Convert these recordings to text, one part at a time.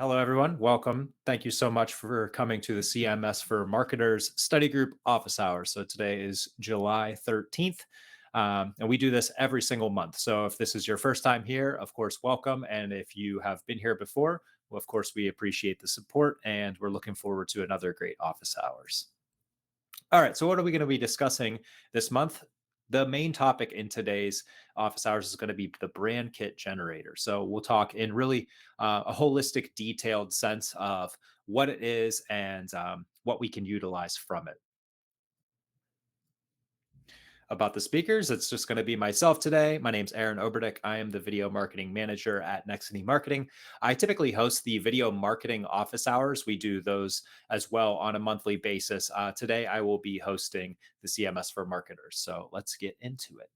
Hello, everyone. Welcome. Thank you so much for coming to the CMS for Marketers Study Group Office Hours. So today is July 13th, and we do this every single month. So if this is your first time here, of course, welcome. And if you have been here before, well, of course, we appreciate the support and we're looking forward to another great office hours. All right. So, what are we going to be discussing this month? The main topic in today's office hours is going to be the brand kit generator. So, we'll talk in really a holistic, detailed sense of what it is and what we can utilize from it. About the speakers, it's just going to be myself today. My name's Aaron Oberdick. I am the video marketing manager at Nextiny Marketing. I typically host the video marketing office hours. We do those as well on a monthly basis. Today, I will be hosting the CMS for marketers. So let's get into it.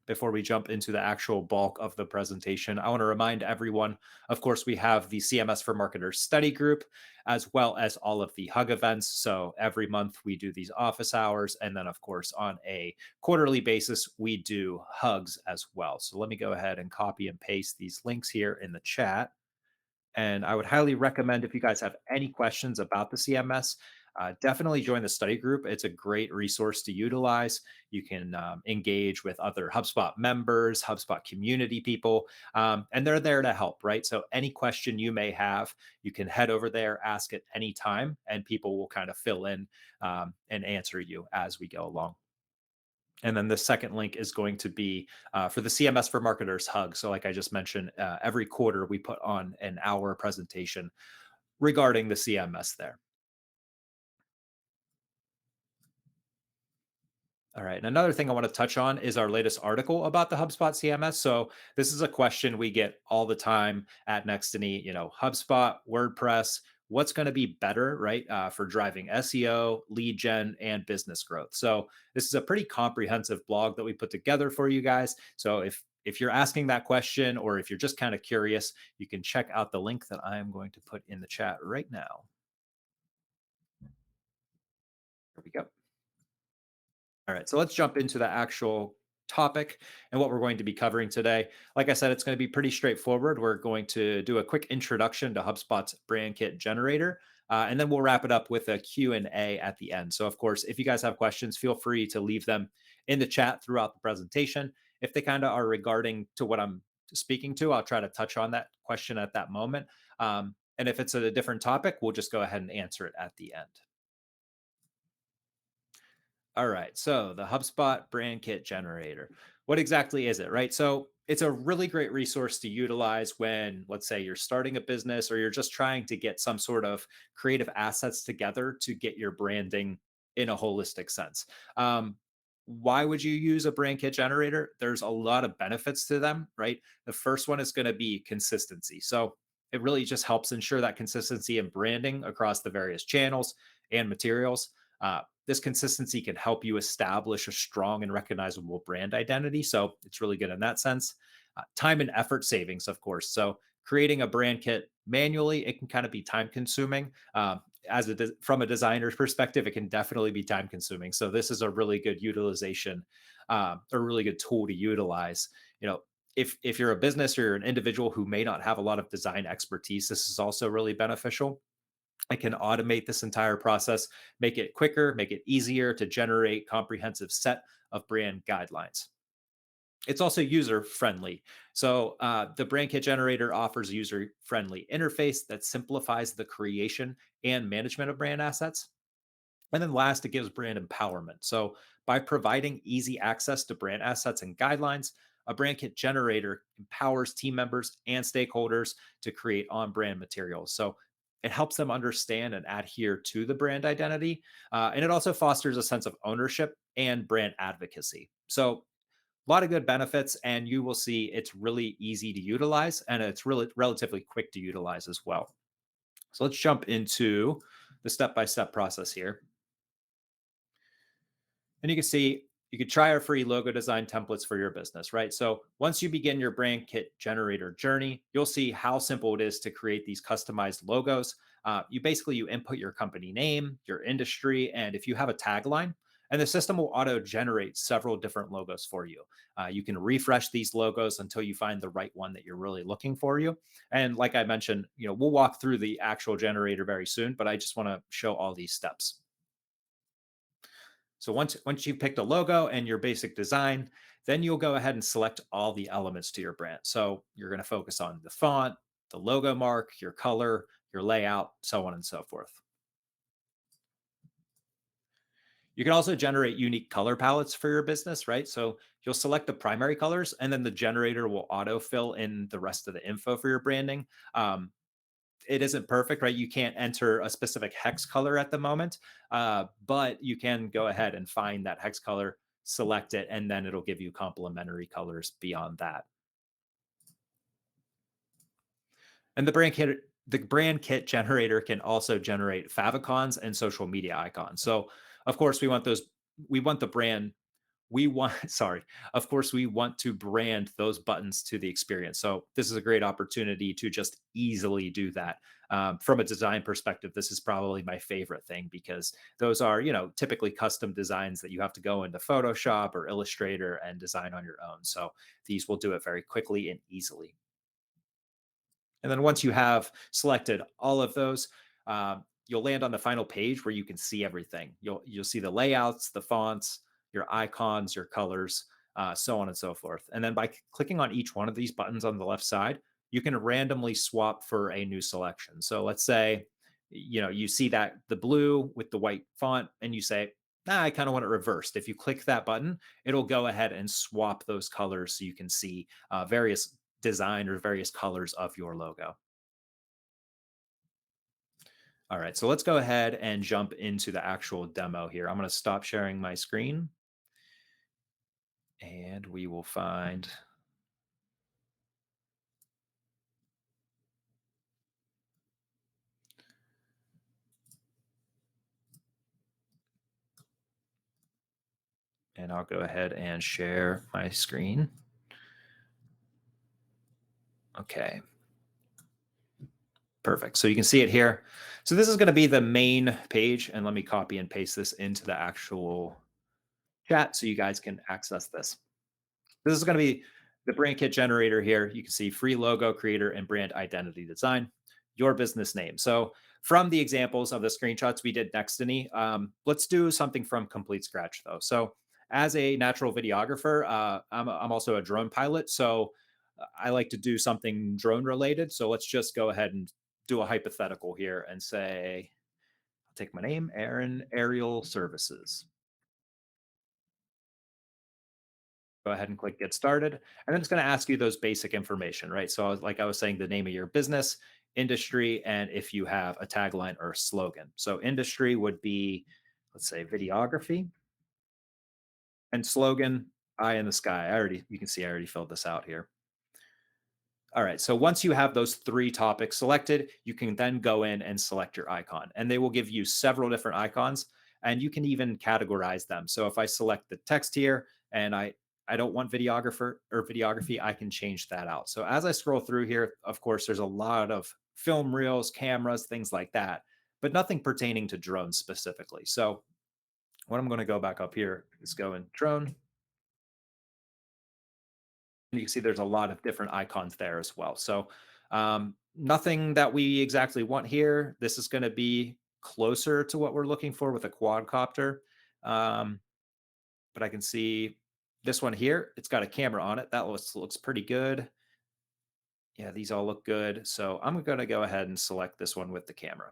Before we jump into the actual bulk of the presentation, I want to remind everyone, of course, we have the CMS for Marketers study group, as well as all of the Hug events. So every month we do these office hours. And then, of course, on a quarterly basis, we do hugs as well. So let me go ahead and copy and paste these links here in the chat. And I would highly recommend if you guys have any questions about the CMS, definitely join the study group. It's a great resource to utilize. You can engage with other HubSpot members, HubSpot community people, and they're there to help, right? So, any question you may have, you can head over there, ask at any time, and people will kind of fill in and answer you as we go along. And then the second link is going to be for the CMS for Marketers Hug. So, like I just mentioned, every quarter we put on an hour presentation regarding the CMS there. All right. And another thing I want to touch on is our latest article about the HubSpot CMS. So this is a question we get all the time at Nextiny, HubSpot, WordPress, what's going to be better, right, for driving SEO, lead gen, and business growth. So this is a pretty comprehensive blog that we put together for you guys. So if you're asking that question or if you're just kind of curious, you can check out the link that I am going to put in the chat right now. Here we go. All right, so let's jump into the actual topic and what we're going to be covering today. Like I said, it's going to be pretty straightforward. We're going to do a quick introduction to HubSpot's brand kit generator, and then we'll wrap it up with a Q&A at the end. So, of course, if you guys have questions, feel free to leave them in the chat throughout the presentation. If they kind of are regarding to what I'm speaking to, I'll try to touch on that question at that moment. And if it's a different topic, we'll just go ahead and answer it at the end. All right. So the HubSpot brand kit generator. What exactly is it, right? So it's a really great resource to utilize when, let's say, you're starting a business or you're just trying to get some sort of creative assets together to get your branding in a holistic sense. Why would you use a brand kit generator? There's a lot of benefits to them, right? The first one is going to be consistency. So it really just helps ensure that consistency in branding across the various channels and materials. This consistency can help you establish a strong and recognizable brand identity. So it's really good in that sense. Time and effort savings, of course. So creating a brand kit manually, it can kind of be time consuming. From a designer's perspective, it can definitely be time consuming. So this is a really good utilization, a really good tool to utilize. You know, if you're a business or you're an individual who may not have a lot of design expertise, this is also really beneficial. I can automate this entire process, make it quicker, make it easier to generate comprehensive set of brand guidelines. It's also user friendly. So the brand kit generator offers a user friendly interface that simplifies the creation and management of brand assets. And then last, it gives brand empowerment. So by providing easy access to brand assets and guidelines, a brand kit generator empowers team members and stakeholders to create on brand materials. So it helps them understand and adhere to the brand identity. And it also fosters a sense of ownership and brand advocacy. So a lot of good benefits, and you will see it's really easy to utilize and it's really relatively quick to utilize as well. So let's jump into the step by step process here. And you can see you could try our free logo design templates for your business, right? So once you begin your brand kit generator journey, you'll see how simple it is to create these customized logos. You input your company name, your industry, and if you have a tagline, And the system will auto generate several different logos for you. You can refresh these logos until you find the right one that you're really looking for you. And like I mentioned, we'll walk through the actual generator very soon, but I just want to show all these steps. So once you've picked a logo and your basic design, then you'll go ahead and select all the elements to your brand. So you're going to focus on the font, the logo mark, your color, your layout, so on and so forth. You can also generate unique color palettes for your business, right? So you'll select the primary colors, and then the generator will auto fill in the rest of the info for your branding. It isn't perfect, right? You can't enter a specific hex color at the moment, but you can go ahead and find that hex color, select it, and then it'll give you complementary colors beyond that. And the brand kit generator can also generate favicons and social media icons. So of course we want those. We want the brand we want sorry, of course we want to brand those buttons to the experience. So this is a great opportunity to just easily do that. From a design perspective, this is probably my favorite thing because those are, typically custom designs that you have to go into Photoshop or Illustrator and design on your own. So these will do it very quickly and easily. And then once you have selected all of those, you'll land on the final page where you can see everything. You'll see the layouts, the fonts, your icons, your colors, so on and so forth. And then by clicking on each one of these buttons on the left side, you can randomly swap for a new selection. So let's say, you see that the blue with the white font, and you say, I kind of want it reversed. If you click that button, it'll go ahead and swap those colors so you can see various design or various colors of your logo. All right, so let's go ahead and jump into the actual demo here. I'm going to stop sharing my screen and we will find, and I'll go ahead and share my screen. Okay, perfect. So you can see it here. So this is going to be the main page, and let me copy and paste this into the actual chat so you guys can access this. This is going to be the brand kit generator here. You can see free logo creator and brand identity design, your business name. So from the examples of the screenshots we did Nextiny, let's do something from complete scratch though. So as a natural videographer, I'm also a drone pilot. So I like to do something drone related. So let's just go ahead and do a hypothetical here and say, I'll take my name, Aaron Aerial Services. Go ahead and click get started. And then it's going to ask you those basic information, right? So, like I was saying, the name of your business, industry, and if you have a tagline or a slogan. So, industry would be, let's say, videography, and slogan, eye in the sky. You can see I already filled this out here. All right. So once you have those three topics selected, you can then go in and select your icon. And they will give you several different icons and you can even categorize them. So if I select the text here and I don't want videographer or videography, I can change that out. So as I scroll through here, of course, there's a lot of film reels, cameras, things like that, but nothing pertaining to drones specifically. So what I'm going to go back up here is go in drone. You can see there's a lot of different icons there as well. So nothing that we exactly want here. This is going to be closer to what we're looking for with a quadcopter. Um, but I can see this one here. It's got a camera on it. That looks pretty good. Yeah, these all look good. So I'm going to go ahead and select this one with the camera.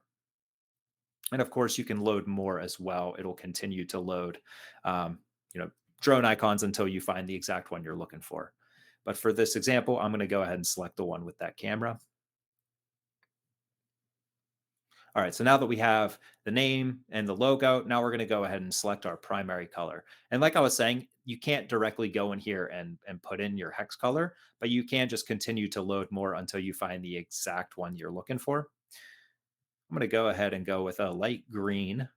And of course, you can load more as well. It'll continue to load, um, you know, drone icons until you find the exact one you're looking for. But for this example, I'm going to go ahead and select the one with that camera. All right, so now that we have the name and the logo, now we're going to go ahead and select our primary color. And like I was saying, you can't directly go in here and put in your hex color, but you can just continue to load more until you find the exact one you're looking for. I'm going to go ahead and go with a light green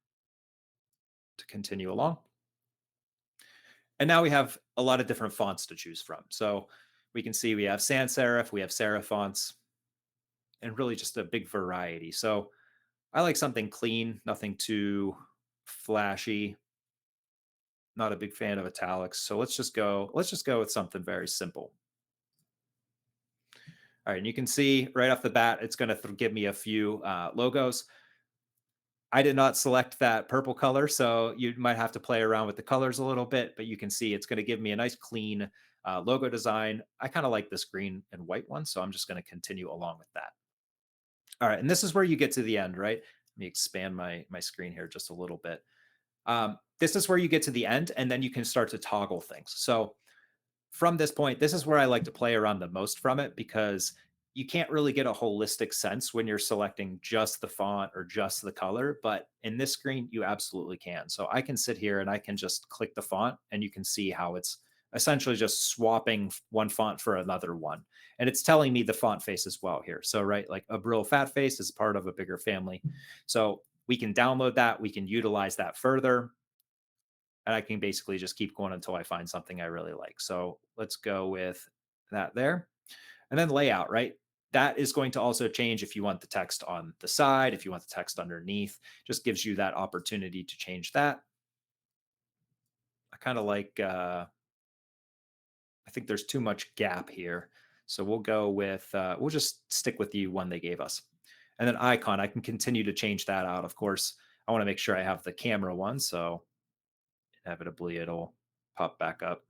to continue along. And now we have a lot of different fonts to choose from. So we can see we have sans serif, we have serif fonts, and really just a big variety. So I like something clean, nothing too flashy. Not a big fan of italics. So let's just go with something very simple. All right, and you can see right off the bat, it's going to give me a few logos. I did not select that purple color, so you might have to play around with the colors a little bit, but you can see it's going to give me a nice clean logo design. I kind of like this green and white one, so I'm just going to continue along with that. All right, and this is where you get to the end, right? Let me expand my screen here just a little bit. This is where you get to the end, and then you can start to toggle things. So from this point, this is where I like to play around the most from it because you can't really get a holistic sense when you're selecting just the font or just the color. But in this screen, you absolutely can. So I can sit here and I can just click the font and you can see how it's essentially just swapping one font for another one. And it's telling me the font face as well here. So, right, like a Brill Fat Face is part of a bigger family. So we can download that, we can utilize that further, and I can basically just keep going until I find something I really like. So let's go with that there. And then layout, right? That is going to also change if you want the text on the side, if you want the text underneath, just gives you that opportunity to change that. I kind of like, I think there's too much gap here. So we'll go with, we'll just stick with the one they gave us. And then icon, I can continue to change that out. Of course, I want to make sure I have the camera one. So inevitably it'll pop back up.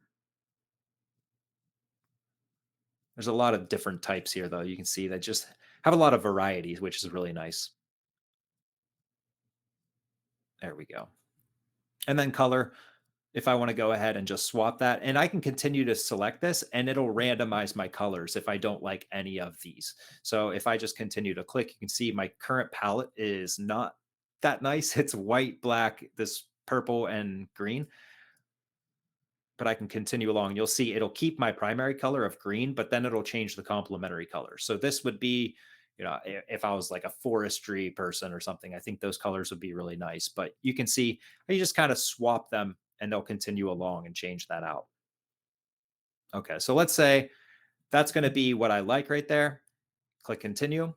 There's a lot of different types here, though. You can see that just have a lot of varieties, which is really nice. There we go. And then color, if I want to go ahead and just swap that, and I can continue to select this and it'll randomize my colors if I don't like any of these. So if I just continue to click, you can see my current palette is not that nice. It's white, black, this purple, and green. But I can continue along. You'll see it'll keep my primary color of green, but then it'll change the complementary color. So this would be, if I was like a forestry person or something, I think those colors would be really nice. But you can see you just kind of swap them and they'll continue along and change that out. Okay, so let's say that's going to be what I like right there. Click continue.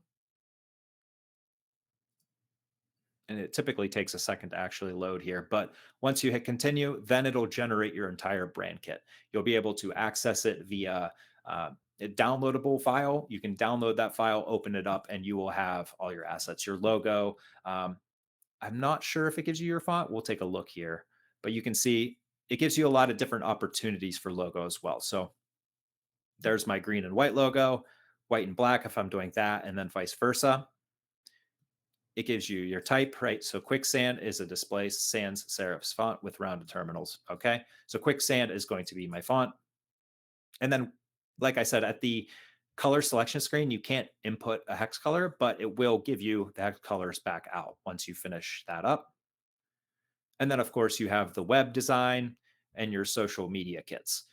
And it typically takes a second to actually load here. But once you hit continue, then it'll generate your entire brand kit. You'll be able to access it via a downloadable file. You can download that file, open it up, and you will have all your assets, your logo. I'm not sure if it gives you your font. We'll take a look here. But you can see it gives you a lot of different opportunities for logo as well. So there's my green and white logo, white and black if I'm doing that, and then vice versa. It gives you your type, right? So Quicksand is a display sans serifs font with rounded terminals. Okay. So Quicksand is going to be my font. And then, like I said, at the color selection screen, you can't input a hex color, but it will give you the hex colors back out once you finish that up. And then, of course, you have the web design and your social media kits.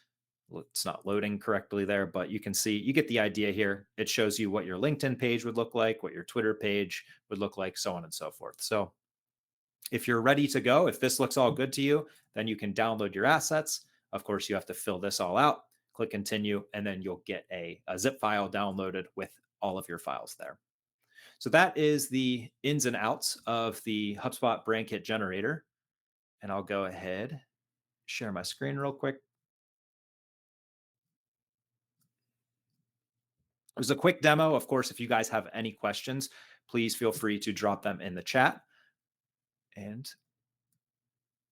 It's not loading correctly there, but you can see, you get the idea here. It shows you what your LinkedIn page would look like, what your Twitter page would look like, so on and so forth. So if you're ready to go, if this looks all good to you, then you can download your assets. Of course, you have to fill this all out, click continue, and then you'll get a zip file downloaded with all of your files there. So that is the ins and outs of the HubSpot brand kit generator. And I'll go ahead, share my screen real quick. It was a quick demo. Of course, if you guys have any questions, please feel free to drop them in the chat. And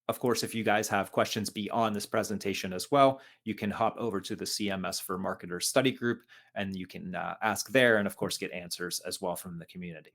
of course, if you guys have questions beyond this presentation as well, you can hop over to the CMS for Marketers study group and you can ask there and, of course, get answers as well from the community.